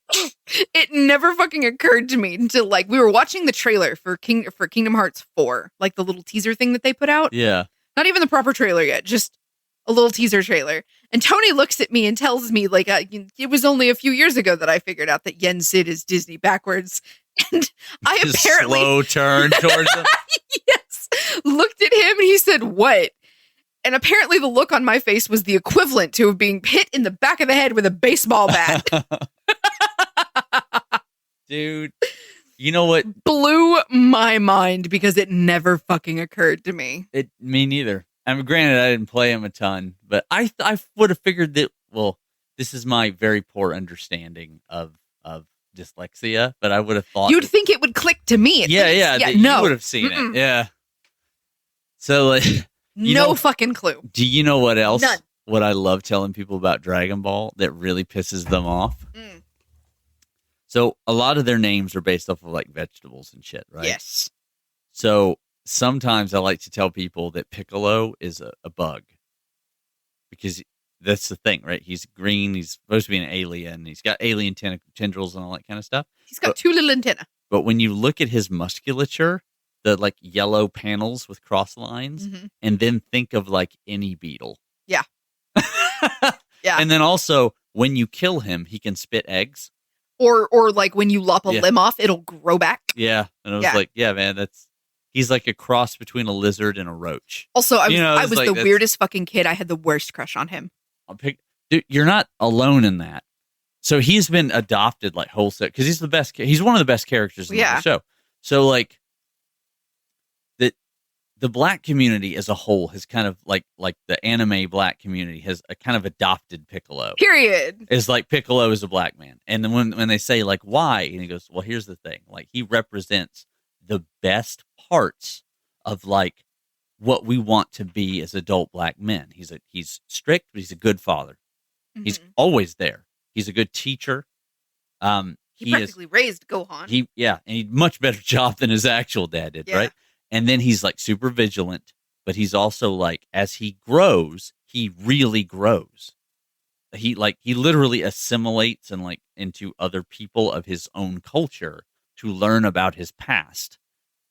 It never fucking occurred to me until like we were watching the trailer for Kingdom Hearts 4, like the little teaser thing that they put out. Yeah. Not even the proper trailer yet, just a little teaser trailer. And Tony looks at me and tells me, like, it was only a few years ago that I figured out that Yen Sid is Disney backwards. And I apparently... slow turn towards him. Yes. Looked at him and he said, what? And apparently the look on my face was the equivalent to being hit in the back of the head with a baseball bat. Dude, you know what? Blew my mind because it never fucking occurred to me. Me neither. I mean, granted, I didn't play him a ton, but I would have figured that, well, this is my very poor understanding of dyslexia, but I would have thought... You'd think it would click to me. Yeah, no. You would have seen it, yeah. So, like... No fucking clue. Do you know what else? None. What I love telling people about Dragon Ball that really pisses them off? Mm. So, a lot of their names are based off of, like, vegetables and shit, right? Yes. So... Sometimes I like to tell people that Piccolo is a bug, because that's the thing, right? He's green. He's supposed to be an alien. He's got alien tendrils and all that kind of stuff. He's got two little antennae. But when you look at his musculature, the like yellow panels with cross lines, and then think of like any beetle. Yeah. Yeah. And then also when you kill him, he can spit eggs. Or like when you lop a limb off, it'll grow back. Yeah. And I was like, yeah, man, he's like a cross between a lizard and a roach. Also, I was like, the weirdest fucking kid. I had the worst crush on him. Dude, you're not alone in that. So he's been adopted like wholesale because he's the best. He's one of the best characters in the show. So like the black community as a whole has kind of like the anime black community has a kind of adopted Piccolo. Period. Is like Piccolo is a black man, and then when they say like why, and he goes, well, here's the thing, like he represents the best parts of like what we want to be as adult black men. He's strict, but he's a good father. He's Mhm. always there. He's a good teacher. He practically raised Gohan. And he much better job than his actual dad did, Yeah. right? And then he's like super vigilant, but he's also like, as he grows, he really grows. He literally assimilates and like into other people of his own culture to learn about his past,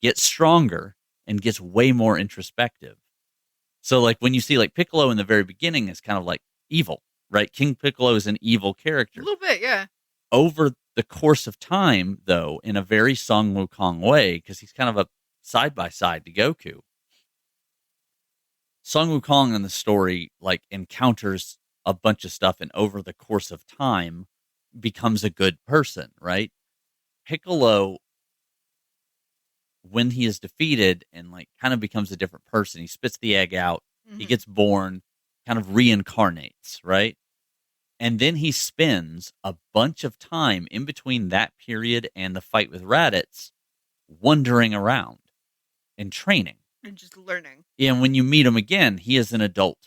gets stronger, and gets way more introspective. So like when you see like Piccolo in the very beginning is kind of like evil, right? King Piccolo is an evil A character. little bit, yeah. Over the course of time, though, in a very Sun Wukong way, because he's kind of a side by side to Goku, Sun Wukong in the story like encounters a bunch of stuff, and over the course of time becomes a good person, right? Piccolo, when he is defeated and like kind of becomes a different person, he spits the egg out, he gets born, kind of reincarnates, right? And then he spends a bunch of time in between that period and the fight with Raditz wandering around and training. And just learning. And when you meet him again, he is an adult.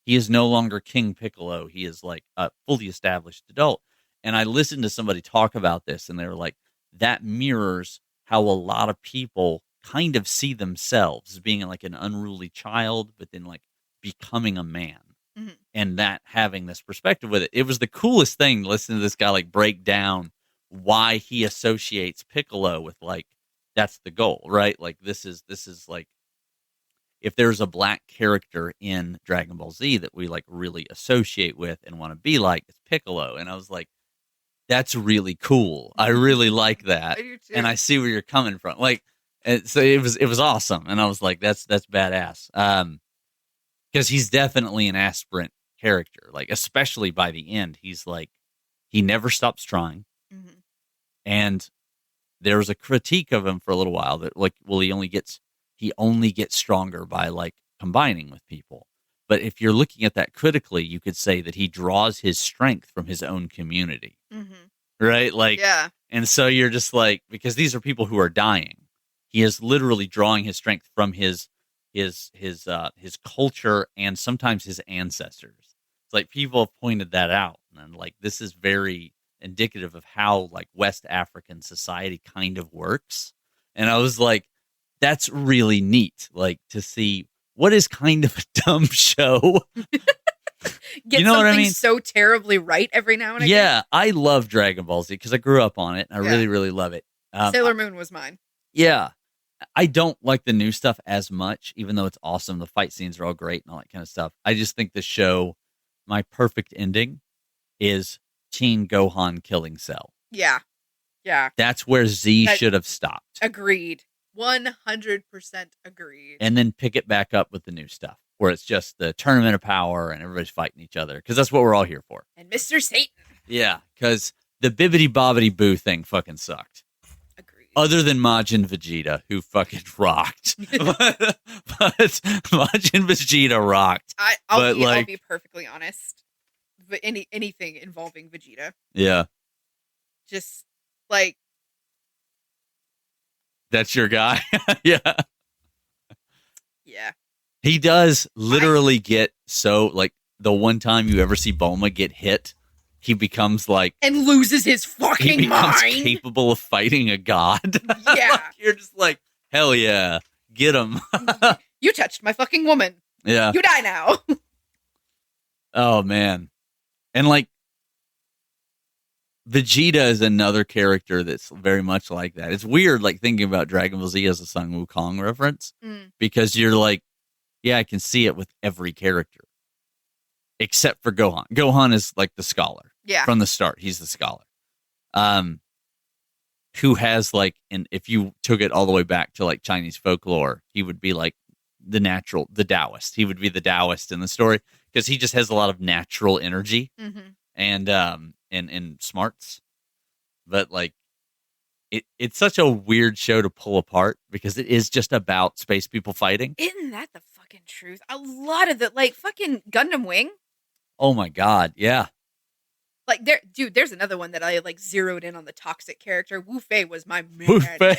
He is no longer King Piccolo. He is like a fully established adult. And I listened to somebody talk about this, and they were like, that mirrors how a lot of people kind of see themselves as being like an unruly child, but then like becoming a man. Mhm. And that having this perspective with it. It was the coolest thing to listen to this guy like break down why he associates Piccolo with like, that's the goal, right? Like this is like, if there's a black character in Dragon Ball Z that we like really associate with and want to be like, it's Piccolo. And I was like, that's really cool. I really like that. I do too. And I see where you're coming from. Like, and so it was awesome. And I was like, that's badass. Because he's definitely an aspirant character. Like, especially by the end, he's like, he never stops trying. Mhm. And there was a critique of him for a little while that like, well, he only gets stronger by like combining with people. But if you're looking at that critically, you could say that he draws his strength from his own community. Mhm. Right? Like, Yeah. and so you're just like, because these are people who are dying. He is literally drawing his strength from his culture and sometimes his ancestors. It's like people have pointed that out, and like this is very indicative of how like West African society kind of works. And I was like, that's really neat, like to see what is kind of a dumb show. Get You know what I something mean? so terribly right every now and again. Yeah, I love Dragon Ball Z because I grew up on it, and I Yeah. really, really love it. Sailor Moon was mine. Yeah. I don't like the new stuff as much, even though it's awesome. The fight scenes are all great and all that kind of stuff. I just think the show, my perfect ending is Teen Gohan killing Cell. Yeah. Yeah. That's where Z should have stopped. Agreed. 100% agreed. And then pick it back up with the new stuff, where it's just the tournament of power and everybody's fighting each other, because that's what we're all here for. And Mr. Satan. Yeah, because the bibbity bobbity boo thing fucking sucked. Agreed. Other than Majin Vegeta, who fucking rocked. but Majin Vegeta rocked. I'll be perfectly honest. But anything involving Vegeta. Yeah. Just like, that's your guy. Yeah. Yeah. He does literally get so, like, the one time you ever see Bulma get hit, he becomes like, and loses his he fucking becomes mind. capable of fighting a god. Yeah. Like, you're just like, hell yeah, get him. You touched my fucking woman. Yeah. You die now. Oh man. And like, Vegeta is another character that's very much like that. It's weird, like thinking about Dragon Ball Z as a Sun Wukong reference, because you're like, yeah, I can see it with every character except for Gohan. Gohan is like the scholar. Yeah. From the start, he's the scholar. Who has like, and if you took it all the way back to like Chinese folklore, he would be like the Taoist. He would be the Taoist in the story because he just has a lot of natural energy and smarts. But like, it's such a weird show to pull apart because it is just about space people fighting. Isn't that the fucking truth? A lot of the, like, fucking Gundam Wing. Oh my god, yeah. Like, there's another one that I like zeroed in on the toxic character. Wu Fei was my man. Wu Fei.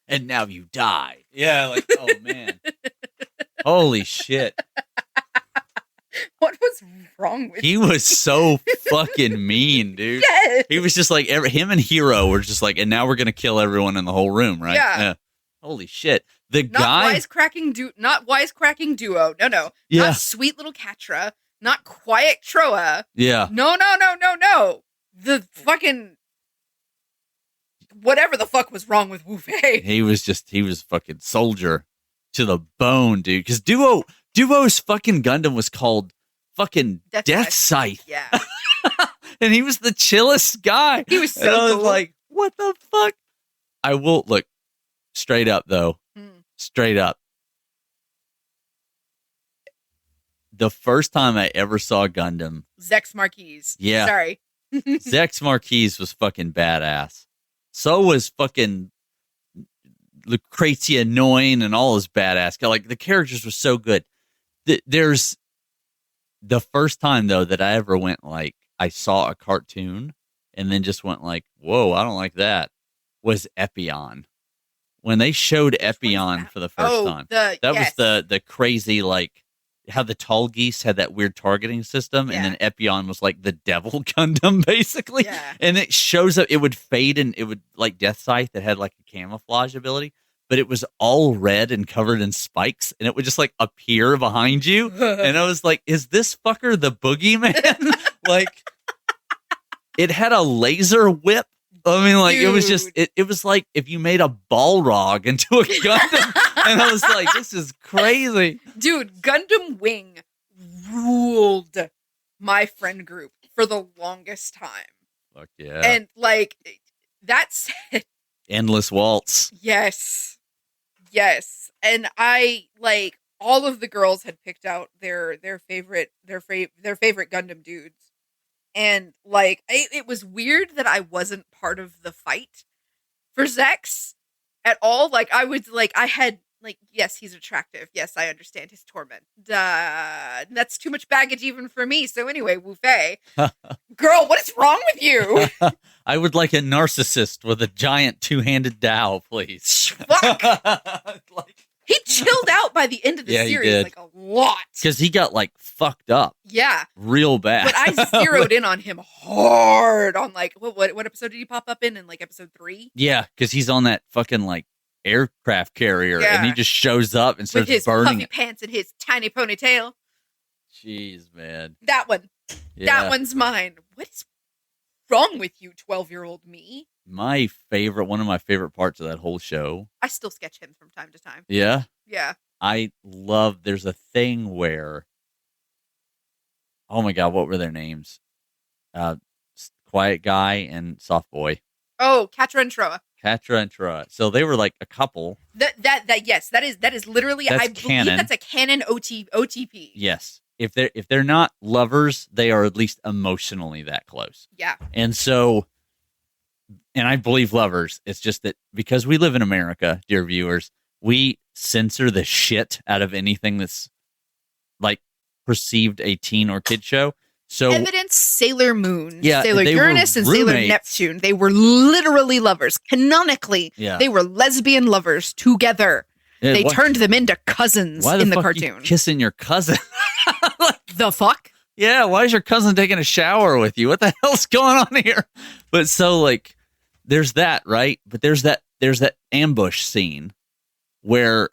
And now you die. Yeah, like, oh man. Holy shit. What was wrong with He you? was so fucking mean, dude. Yes. He was just like him and Hero were just like, and now we're gonna kill everyone in the whole room, right? Yeah. Holy shit. The Not guy, not wisecracking duo. No. yeah, Not sweet little Catra. Not quiet Troa. yeah. No. The fucking whatever the fuck was wrong with Wu Fei. He was fucking soldier to the bone, dude. Because Duo's fucking Gundam was called fucking Death Scythe. Yeah. And he was the chillest guy. He was so and I was cool. like, what the fuck? I will look straight up though. Straight up. The first time I ever saw Gundam, Zex Marquise. Yeah. Sorry. Zex Marquise was fucking badass. So was fucking Lucrezia Noin and all his badass. Like, the characters were so good. There's the first time, though, that I ever went, like, I saw a cartoon and then just went, like, whoa, I don't like that, was Epion. When they showed Epion for the first time, that was the crazy, like, how the tall geese had that weird targeting system, and then Epion was like the devil Gundam, basically. Yeah. And it shows up, it would fade, and it would, like Death Scythe, that had like a camouflage ability, but it was all red and covered in spikes, and it would just like appear behind you. And I was like, is this fucker the boogeyman? Like, it had a laser whip. I mean, like, Dude. it was just, it was like if you made a Balrog into a Gundam. And I was like, this is crazy. Dude, Gundam Wing ruled my friend group for the longest time. Fuck yeah. And, like, that said, Endless Waltz. yes. And I, like, all of the girls had picked out their favorite Gundam dudes. And, like, it was weird that I wasn't part of the fight for Zex at all. Like, I had, like, yes, he's attractive. Yes, I understand his torment. That's too much baggage even for me. So anyway, Wu Fei. Girl, what is wrong with you? I would like a narcissist with a giant two-handed Dao, please. Fuck. Like, He chilled out by the end of the Yeah, he series, did. like, a lot. because he got, like, fucked up Yeah. real bad. But I zeroed in on him hard on, like, what episode did he pop up in? In, like, episode 3? Yeah, because he's on that fucking, like, aircraft carrier, and he Yeah. just shows up and With starts his burning puffy it. pants and his tiny ponytail. Jeez, man. That one. Yeah. That one's mine. What is wrong with you, 12-year-old me? One of my favorite parts of that whole show. I still sketch him from time to time. Yeah. Yeah. I love, there's a thing where, oh my God, what were their names? Quiet Guy and Soft Boy. Oh, Catra and Troa. Catra and Troa. So they were like a couple. Yes, that is literally, That's I canon. believe that's a canon OTP. Yes. If they're not lovers, they are at least emotionally that close. Yeah. And so, and I believe lovers. It's just that because we live in America, dear viewers, we censor the shit out of anything that's like perceived a teen or kid show. So Evidence Sailor Moon, Yeah, Sailor they were Uranus, and Sailor roommates. Neptune. They were literally lovers. Canonically, Yeah. they were lesbian lovers together. Yeah, They what- turned them into cousins why the in the fuck are you cartoon. kissing your cousin? The fuck? Yeah, why is your cousin taking a shower with you? What the hell's going on here? But so, like, there's that, right? But there's that ambush scene where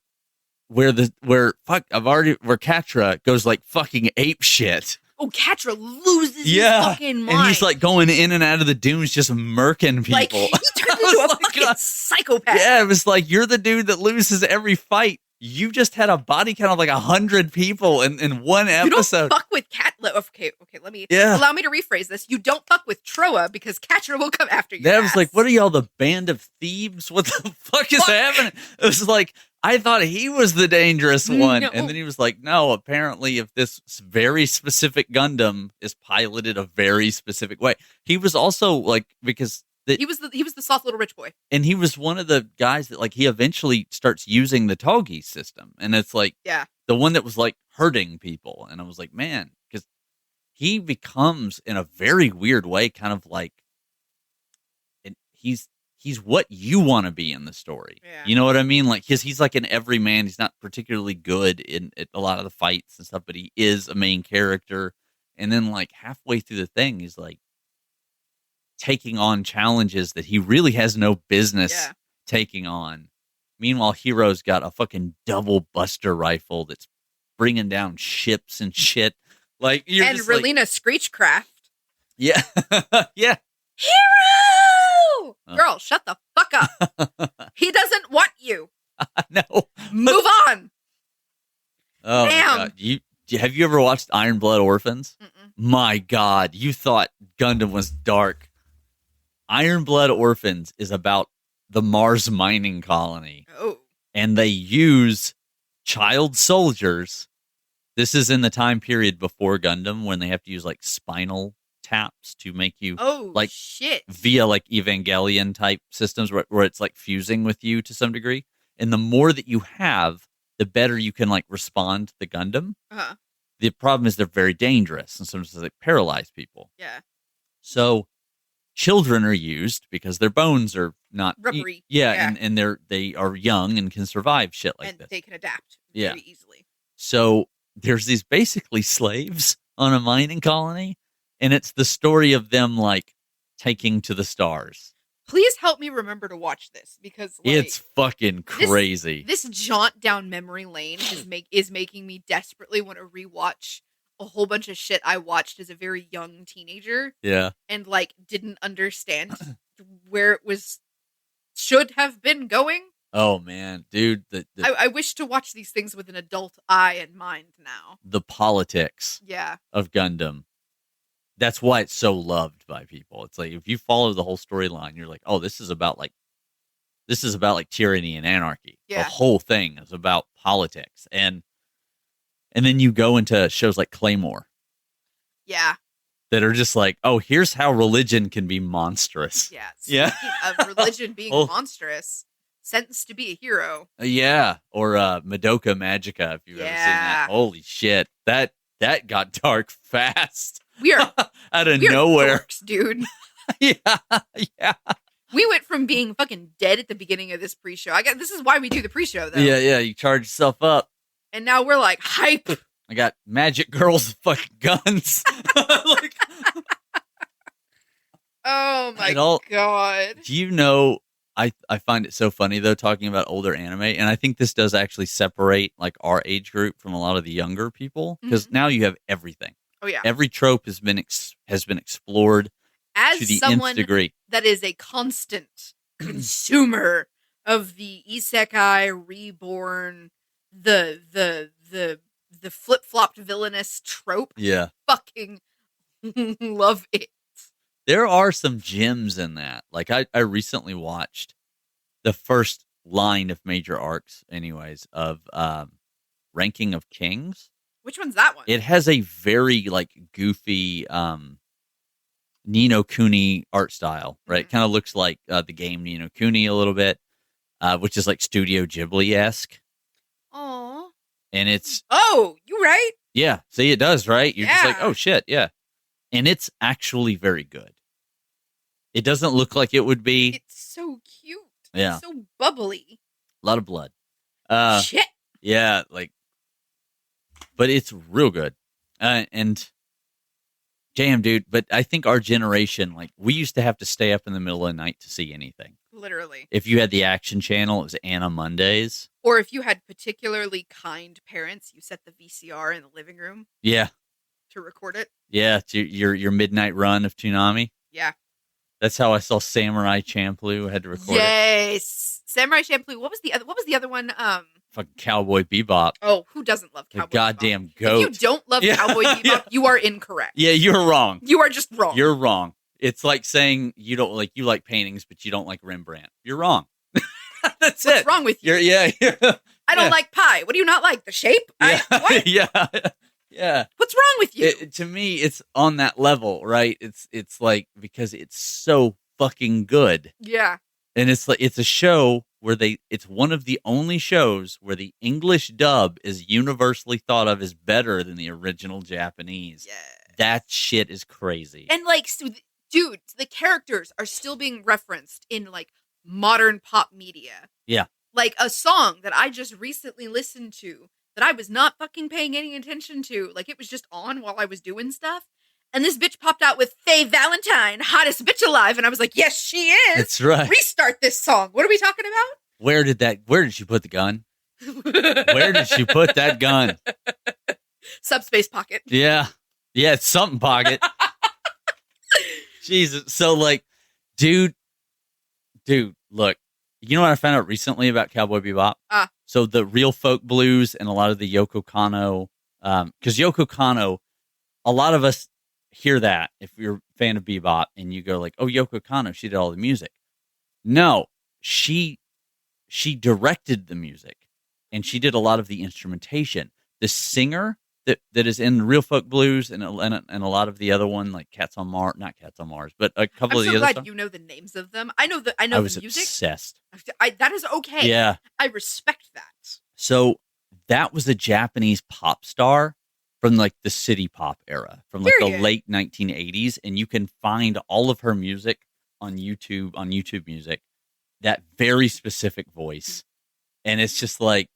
Catra goes like fucking ape shit. Oh, Catra loses his Yeah. fucking mind. And he's like going in and out of the dunes just murking people. Like, he turned into a fucking psychopath. Yeah, it was like, you're the dude that loses every fight. You just had a body count of like 100 people in one You episode. don't fuck with Okay, let me Yeah. allow me to rephrase this. You don't fuck with Troa because Catra will come after you. That was like, what are y'all, the band of thieves? What the fuck is happening? It was like, I thought he was the dangerous one. No. And then he was like, no, apparently if this very specific Gundam is piloted a very specific way. He was also like, because he was the soft little rich boy. and he was one of the guys that like he eventually starts using the Togi system. And it's like Yeah. the one that was like hurting people. And I was like, man, because he becomes in a very weird way kind of like, and he's he's what you want to be in the story. Yeah. You know what I mean? Like, he's like an everyman. He's not particularly good in a lot of the fights and stuff, but he is a main character. And then, like, halfway through the thing, he's like taking on challenges that he really has no business taking on. Meanwhile, Hero's got a fucking double buster rifle that's bringing down ships and shit. Like, you're and just Relina Screechcraft. Yeah. Yeah. Hero! Girl, shut the fuck up. He doesn't want you. No. Move on. Oh, Damn. my God. Have you ever watched Iron Blood Orphans? Mm-mm. My God, you thought Gundam was dark. Iron Blood Orphans is about the Mars mining colony. Oh. And they use child soldiers. This is in the time period before Gundam when they have to use like spinal taps to make you like shit via like Evangelion type systems where it's like fusing with you to some degree. And the more that you have, the better you can like respond to the Gundam. Uh-huh. The problem is they're very dangerous and sometimes they paralyze people. Yeah. So children are used because their bones are not rubbery. And they are young and can survive shit like and this. They can adapt very easily. So there's these basically slaves on a mining colony, and it's the story of them like taking to the stars. Please help me remember to watch this because like, it's fucking crazy. This jaunt down memory lane is making me desperately want to rewatch a whole bunch of shit I watched as a very young teenager. Yeah. And like didn't understand where it should have been going. Oh man, dude, I wish to watch these things with an adult eye and mind now. The politics of Gundam. That's why it's so loved by people. It's like if you follow the whole storyline, you're like, oh, this is about like tyranny and anarchy. Yeah. The whole thing is about politics. And then you go into shows like Claymore. Yeah. That are just like, oh, here's how religion can be monstrous. Yeah. Speaking of religion being monstrous, Sentenced to be a Hero. Yeah. Or Madoka Magica, if you've ever seen that. Holy shit. That got dark fast. We are out of nowhere. Dorks, dude. Yeah. We went from being fucking dead at the beginning of this pre-show. This is why we do the pre-show, though. Yeah. You charge yourself up. And now we're like, hype. I got magic girls with fucking guns. Like, oh my God. Do you know, I find it so funny though, talking about older anime, and I think this does actually separate like our age group from a lot of the younger people, because now you have everything. Oh yeah. Every trope has been explored as to the someone nth degree. That is a constant consumer of the isekai reborn, the flip-flopped villainous trope. Yeah. Fucking love it. There are some gems in that. Like I recently watched the first line of major arcs, anyways, of Ranking of Kings. Which one's that one? It has a very like goofy Ni no Kuni art style, right? It kind of looks like the game Ni no Kuni a little bit, which is like Studio Ghibli-esque. Aww. And it's... Oh, you right? Yeah. See, it does, right? You're just like, oh, shit, yeah. And it's actually very good. It doesn't look like it would be. It's so cute. Yeah. It's so bubbly. A lot of blood. Shit. Yeah, like... But it's real good. And... Damn, dude. But I think our generation, like, we used to have to stay up in the middle of the night to see anything. Literally. If you had the Action Channel, it was Anna Mondays. Or if you had particularly kind parents, you set the VCR in the living room. Yeah. To record it. Yeah, to your midnight run of Toonami. Yeah. That's how I saw Samurai Champloo. I had to record it. Yes. Samurai Champloo. What was the other one? Fucking Cowboy Bebop. Oh, who doesn't love Cowboy Bebop? Goddamn goat. If you don't love Cowboy Bebop, you are incorrect. Yeah, you're wrong. You are just wrong. You're wrong. It's like saying you like paintings, but you don't like Rembrandt. You're wrong. That's What's wrong with you? Yeah. I don't like pie. What do you not like? The shape? Yeah. What? Yeah. What's wrong with you? To me, it's on that level, right? It's like, because it's so fucking good. Yeah. And it's like, it's a show where it's one of the only shows where the English dub is universally thought of as better than the original Japanese. Yeah. That shit is crazy. And like, so, dude, the characters are still being referenced in like modern pop media. Yeah. Like a song that I just recently listened to that I was not fucking paying any attention to. Like it was just on while I was doing stuff. And this bitch popped out with Faye Valentine, hottest bitch alive. And I was like, yes, she is. That's right. Restart this song. What are we talking about? Where did she put the gun? Where did she put that gun? Subspace pocket. Yeah. Yeah, it's something pocket. Jesus. So like, dude, look, you know what I found out recently about Cowboy Bebop? So the real folk blues and a lot of the Yoko Kanno, because Yoko Kanno, a lot of us hear that if you're a fan of bebop and you go like, oh, Yoko Kanno, she did all the music. No, she directed the music and she did a lot of the instrumentation. The singer that is in Real Folk Blues and a lot of the other one, like not Cats on Mars, but a couple of the other I'm so glad songs. you know the names of them. I know the music. Obsessed. That is okay. Yeah. I respect that. So that was a Japanese pop star from like the city pop era, from like the late 1980s. And you can find all of her music on YouTube Music, that very specific voice. And it's just like,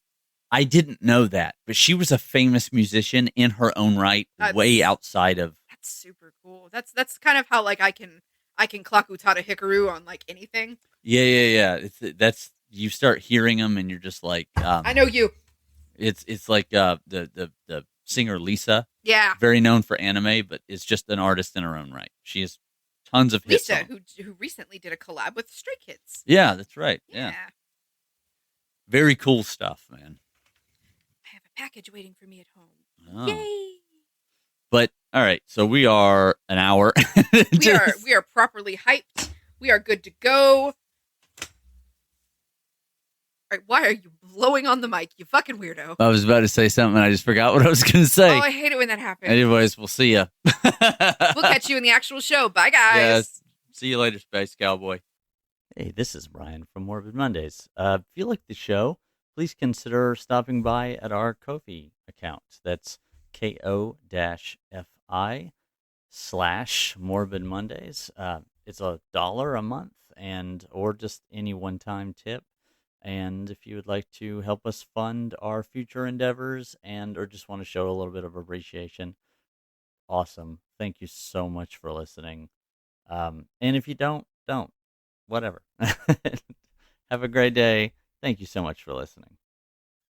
I didn't know that, but she was a famous musician in her own right, way outside of. That's super cool. That's kind of how like I can clock Utada Hikaru on like anything. Yeah. That's you start hearing them and you're just like, I know you. It's like the singer Lisa. Yeah. Very known for anime, but is just an artist in her own right. She has tons of hits. Lisa, who recently did a collab with Stray Kids. Yeah, that's right. Yeah. Very cool stuff, man. I have a package waiting for me at home. Oh. Yay! But all right, so we are an hour. we are properly hyped. We are good to go. All right, why are you blowing on the mic, you fucking weirdo? I was about to say something and I just forgot what I was going to say. Oh, I hate it when that happens. Anyways, we'll see ya. We'll catch you in the actual show. Bye, guys. Yes. See you later, Space Cowboy. Hey, this is Brian from Morbid Mondays. If you like the show, please consider stopping by at our Ko-fi account. That's ko-fi/Morbid Mondays. It's $1 a month, or just any one-time tip. And if you would like to help us fund our future endeavors or just want to show a little bit of appreciation, awesome. Thank you so much for listening. And if you don't. Whatever. Have a great day. Thank you so much for listening.